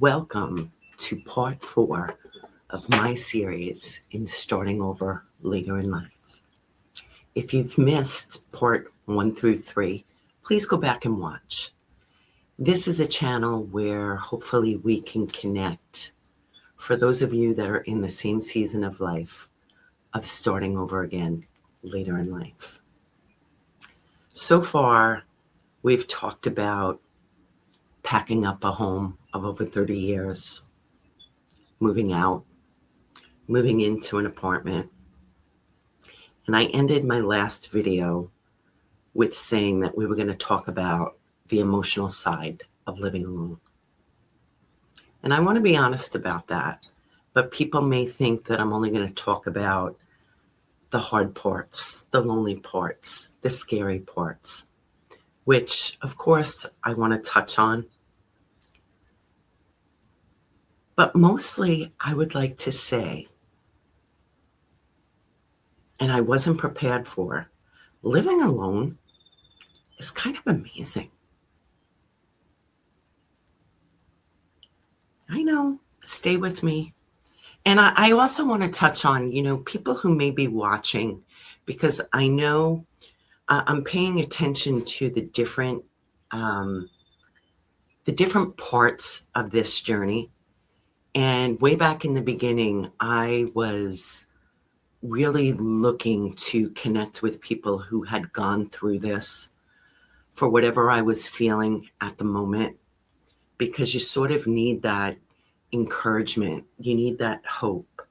Welcome to part 4 of my series in starting over later in life. If you've missed part 1 through 3, please go back and watch. This is a channel where hopefully we can connect for those of you that are in the same season of life of starting over again later in life. So far, we've talked about packing up a home of over 30 years, moving out, moving into an apartment. And I ended my last video with saying that we were going to talk about the emotional side of living alone. And I want to be honest about that, but people may think that I'm only going to talk about the hard parts, the lonely parts, the scary parts, which of course I want to touch on. But mostly I would like to say, and I wasn't prepared for, living alone is kind of amazing. I know, stay with me. And I also want to touch on, people who may be watching, because I know I'm paying attention to the different parts of this journey. And way back in the beginning, I was really looking to connect with people who had gone through this for whatever I was feeling at the moment, because you sort of need that encouragement. You need that hope.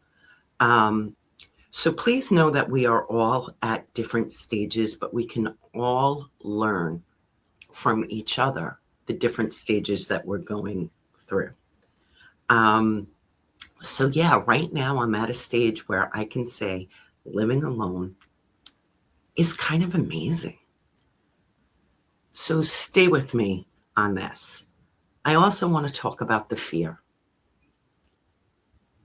So please know that we are all at different stages, but we can all learn from each other, the different stages that we're going through. So yeah, right now I'm at a stage where I can say living alone is kind of amazing. So stay with me on this. I also want to talk about the fear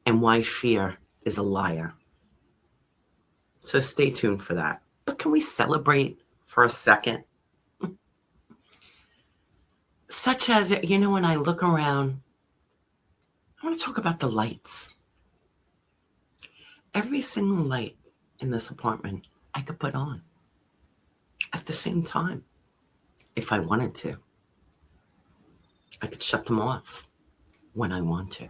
and why fear is a liar. So stay tuned for that. But can we celebrate for a second? Such as, when I look around, I want to talk about the lights. Every single light in this apartment I could put on at the same time if I wanted to. I could shut them off when I want to,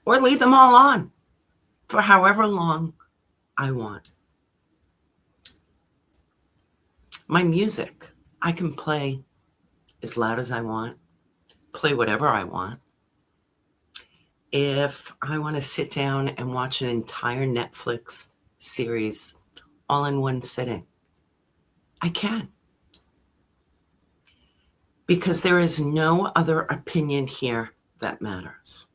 or leave them all on for however long I want. My music, I can play as loud as I want, play whatever I want. If I want to sit down and watch an entire Netflix series all in one sitting, I can. Because there is no other opinion here that matters.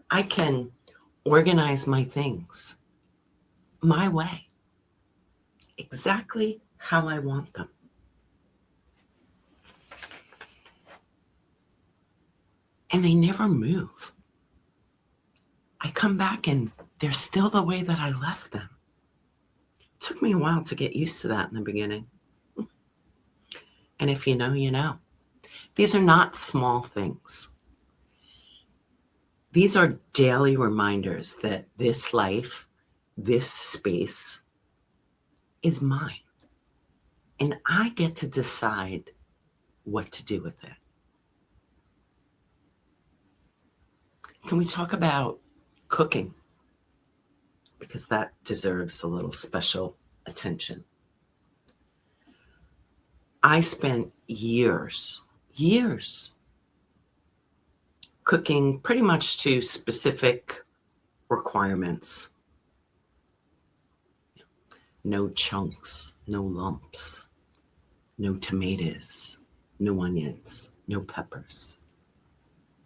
I can organize my things my way, exactly how I want them. And they never move. I come back and they're still the way that I left them. It took me a while to get used to that in the beginning. And if you know, you know. These are not small things. These are daily reminders that this life, this space is mine. And I get to decide what to do with it. Can we talk about cooking? Because that deserves a little special attention. I spent years cooking pretty much to specific requirements. No chunks, no lumps, no tomatoes, no onions, no peppers.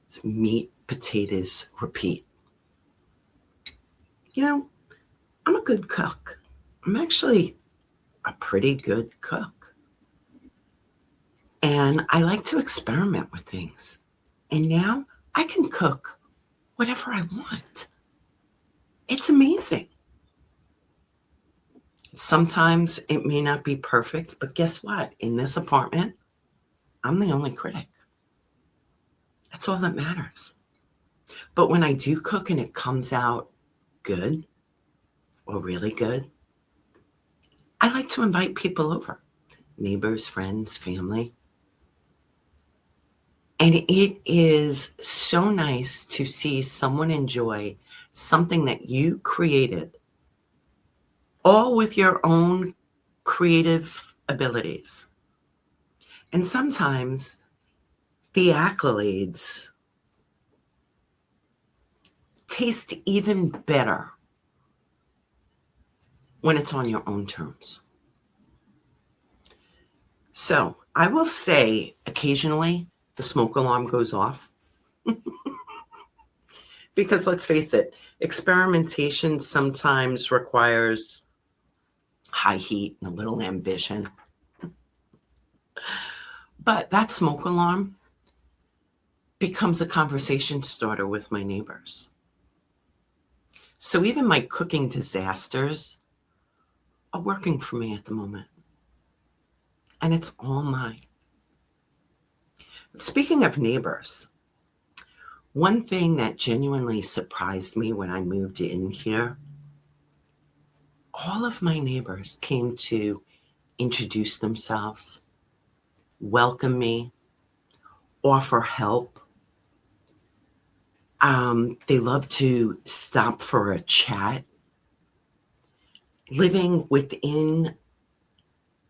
It's meat, potatoes, repeat. I'm a good cook. I'm actually a pretty good cook. And I like to experiment with things. And now I can cook whatever I want. It's amazing. Sometimes it may not be perfect, but guess what? In this apartment, I'm the only critic. That's all that matters. But when I do cook and it comes out good or really good, I like to invite people over, neighbors, friends, family. And it is so nice to see someone enjoy something that you created, all with your own creative abilities. And sometimes the accolades taste even better when it's on your own terms. So I will say occasionally the smoke alarm goes off because let's face it, experimentation sometimes requires high heat and a little ambition. But that smoke alarm becomes a conversation starter with my neighbors. So even my cooking disasters are working for me at the moment. And it's all mine. Speaking of neighbors, one thing that genuinely surprised me when I moved in here, all of my neighbors came to introduce themselves, welcome me, offer help. They love to stop for a chat. Living within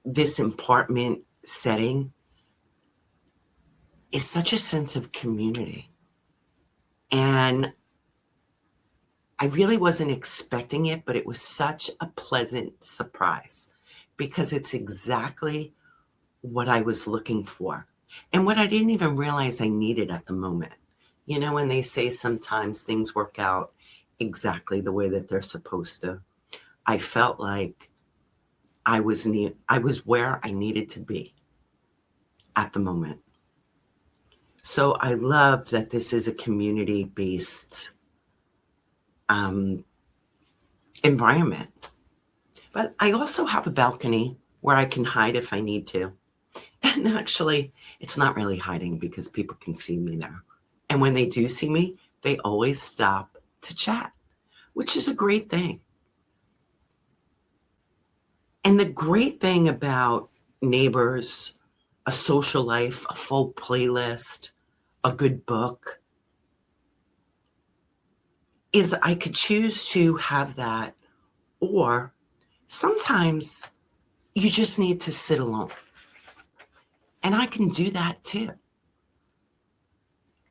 this apartment setting is such a sense of community. And I really wasn't expecting it, but it was such a pleasant surprise because it's exactly what I was looking for and what I didn't even realize I needed at the moment. You know, when they say sometimes things work out exactly the way that they're supposed to, I felt like I was where I needed to be at the moment. So I love that this is a community-based environment. But I also have a balcony where I can hide if I need to. And actually, it's not really hiding because people can see me there. And when they do see me, they always stop to chat, which is a great thing. And the great thing about neighbors, a social life, a full playlist, a good book, is I could choose to have that, or sometimes you just need to sit alone. And I can do that too.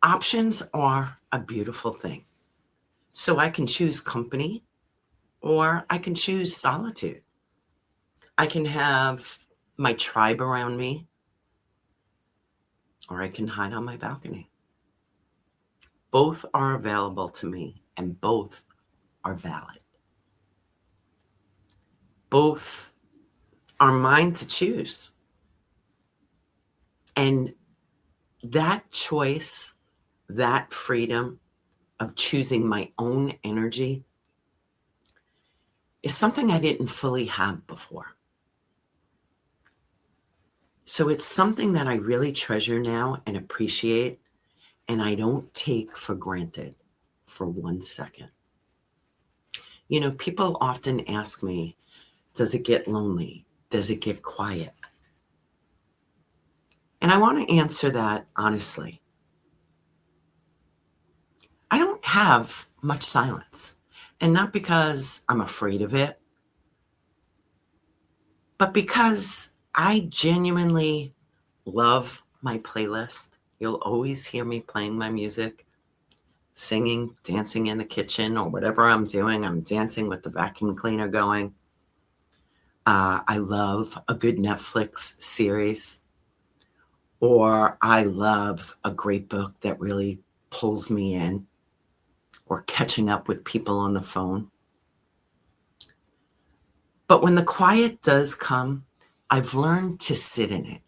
Options are a beautiful thing. So I can choose company or I can choose solitude. I can have my tribe around me or I can hide on my balcony. Both are available to me and both are valid. Both are mine to choose. And that choice, that freedom of choosing my own energy is something I didn't fully have before. So it's something that I really treasure now and appreciate, and I don't take for granted for 1 second. You know, people often ask me, does it get lonely? Does it get quiet? And I want to answer that honestly. I don't have much silence, and not because I'm afraid of it, but because I genuinely love my playlist. You'll always hear me playing my music, singing, dancing in the kitchen, or whatever I'm doing. I'm dancing with the vacuum cleaner going. I love a good Netflix series, or I love a great book that really pulls me in, or catching up with people on the phone. But when the quiet does come, I've learned to sit in it.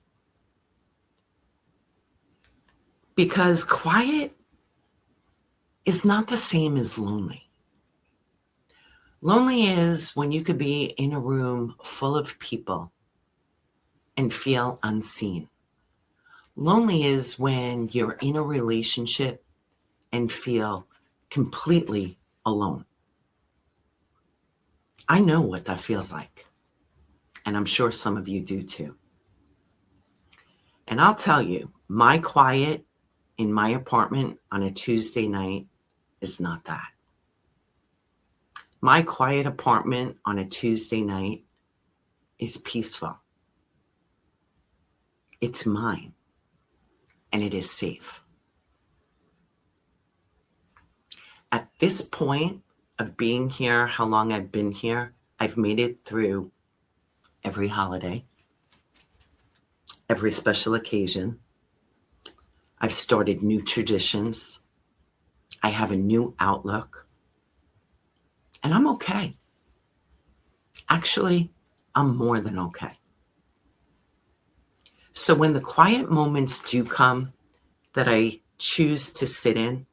Because quiet is not the same as lonely. Lonely is when you could be in a room full of people and feel unseen. Lonely is when you're in a relationship and feel completely alone. I know what that feels like, and I'm sure some of you do too. And I'll tell you, my quiet in my apartment on a Tuesday night is not that. My quiet apartment on a Tuesday night is peaceful. It's mine, and it is safe. At this point of being here, how long I've been here, I've made it through every holiday, every special occasion. I've started new traditions. I have a new outlook, and I'm okay. Actually, I'm more than okay. So when the quiet moments do come that I choose to sit in,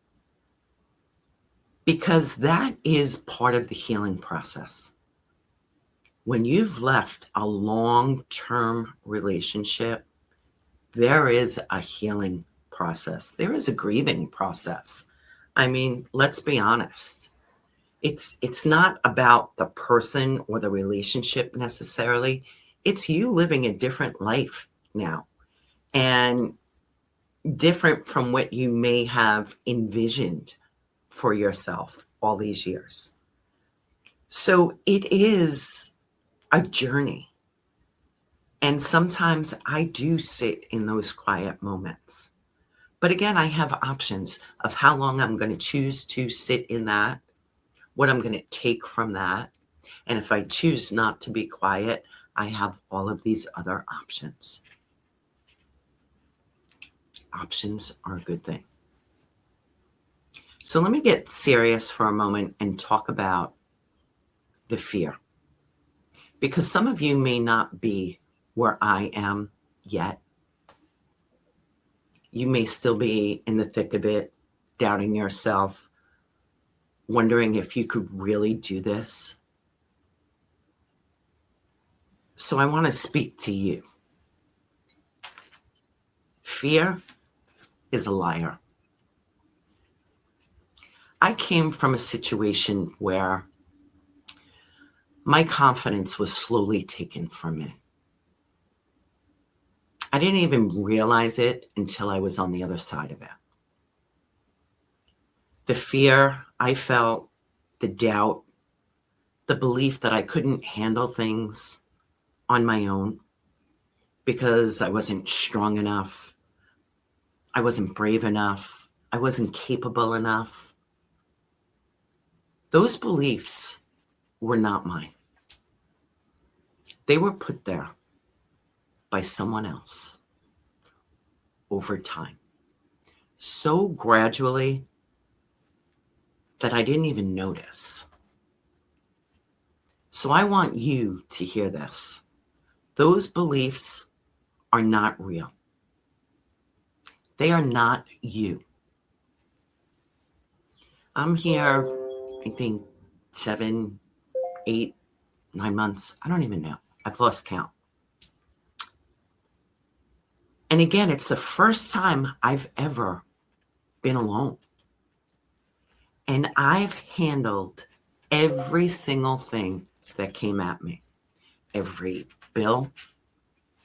because that is part of the healing process. When you've left a long-term relationship, there is a healing process. There is a grieving process. I mean, let's be honest. It's not about the person or the relationship necessarily. It's you living a different life now, and different from what you may have envisioned for yourself all these years. So it is a journey. And sometimes I do sit in those quiet moments. But again, I have options of how long I'm going to choose to sit in that, what I'm going to take from that. And if I choose not to be quiet, I have all of these other options. Options are a good thing. So let me get serious for a moment and talk about the fear. Because some of you may not be where I am yet. You may still be in the thick of it, doubting yourself, wondering if you could really do this. So I want to speak to you. Fear is a liar. I came from a situation where my confidence was slowly taken from me. I didn't even realize it until I was on the other side of it. The fear I felt, the doubt, the belief that I couldn't handle things on my own because I wasn't strong enough, I wasn't brave enough, I wasn't capable enough. Those beliefs were not mine. They were put there by someone else over time, so gradually that I didn't even notice. So I want you to hear this. Those beliefs are not real. They are not you. I'm here, I think 7, 8, 9 months. I don't even know. I've lost count. And again, it's the first time I've ever been alone. And I've handled every single thing that came at me. Every bill,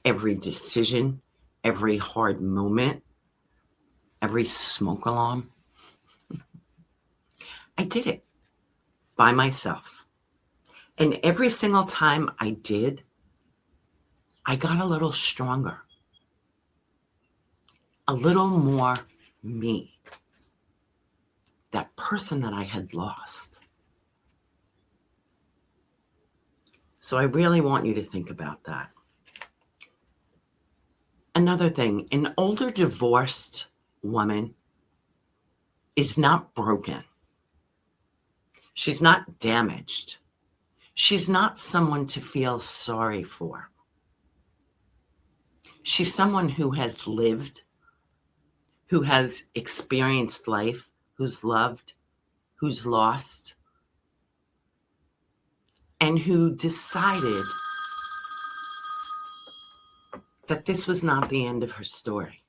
every decision, every hard moment, every smoke alarm. I did it by myself. And every single time I did, I got a little stronger, a little more me, that person that I had lost. So I really want you to think about that. Another thing, an older divorced woman is not broken. She's not damaged. She's not someone to feel sorry for. She's someone who has lived, who has experienced life, who's loved, who's lost, and who decided that this was not the end of her story.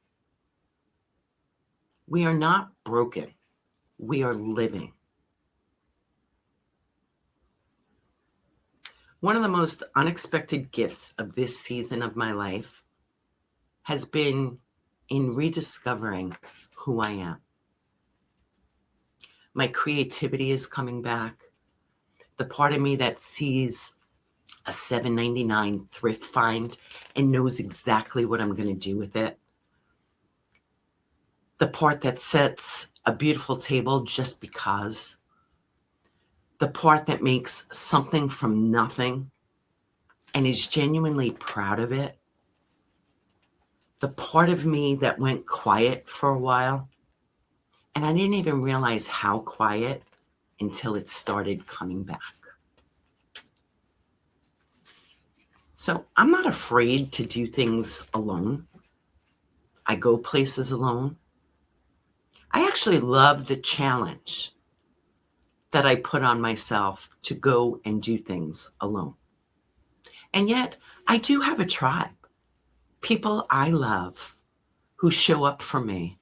We are not broken. We are living. One of the most unexpected gifts of this season of my life has been in rediscovering who I am. My creativity is coming back. The part of me that sees a $7.99 thrift find and knows exactly what I'm going to do with it. The part that sets a beautiful table just because. The part that makes something from nothing and is genuinely proud of it. The part of me that went quiet for a while, and I didn't even realize how quiet until it started coming back. So I'm not afraid to do things alone. I go places alone. I actually love the challenge that I put on myself to go and do things alone. And yet I do have a tribe, people I love who show up for me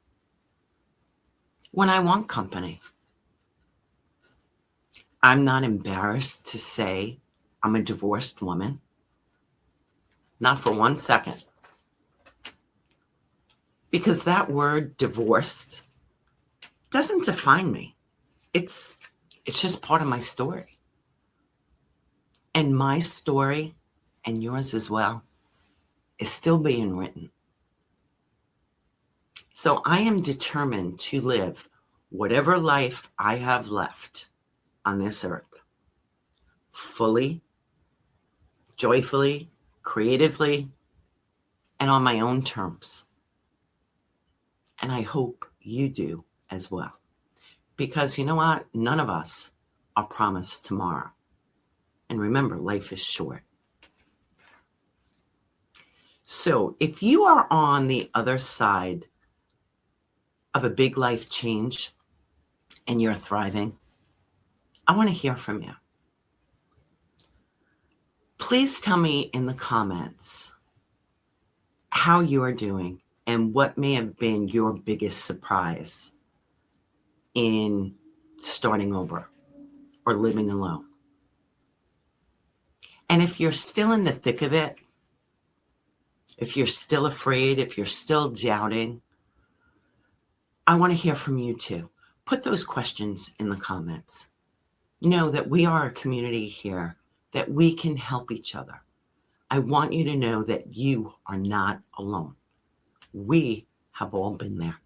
when I want company. I'm not embarrassed to say I'm a divorced woman. Not for 1 second. Because that word divorced doesn't define me. It's just part of my story. And my story, and yours as well, is still being written. So I am determined to live whatever life I have left on this earth, fully, joyfully, creatively, and on my own terms. And I hope you do as well. Because you know what? None of us are promised tomorrow. And remember, life is short. So if you are on the other side of a big life change and you're thriving, I want to hear from you. Please tell me in the comments how you are doing and what may have been your biggest surprise in starting over or living alone. And if you're still in the thick of it, if you're still afraid, if you're still doubting, I want to hear from you too. Put those questions in the comments. Know that we are a community here, that we can help each other. I want you to know that you are not alone. We have all been there,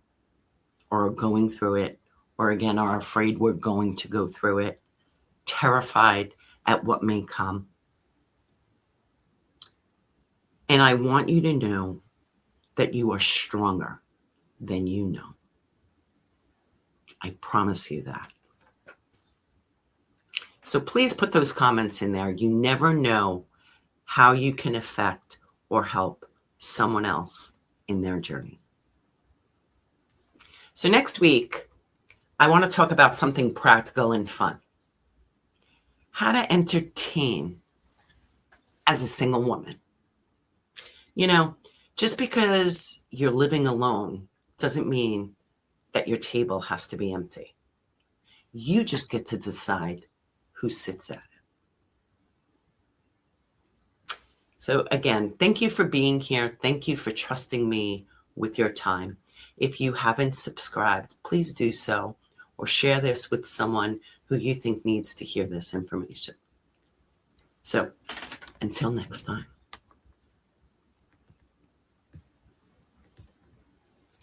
or are going through it, or again are afraid we're going to go through it, terrified at what may come. And I want you to know that you are stronger than you know. I promise you that. So please put those comments in there. You never know how you can affect or help someone else in their journey. So next week, I want to talk about something practical and fun. How to entertain as a single woman. You know, just because you're living alone doesn't mean that your table has to be empty. You just get to decide who sits at it. So again, thank you for being here. Thank you for trusting me with your time. If you haven't subscribed, please do so, or share this with someone who you think needs to hear this information. So until next time.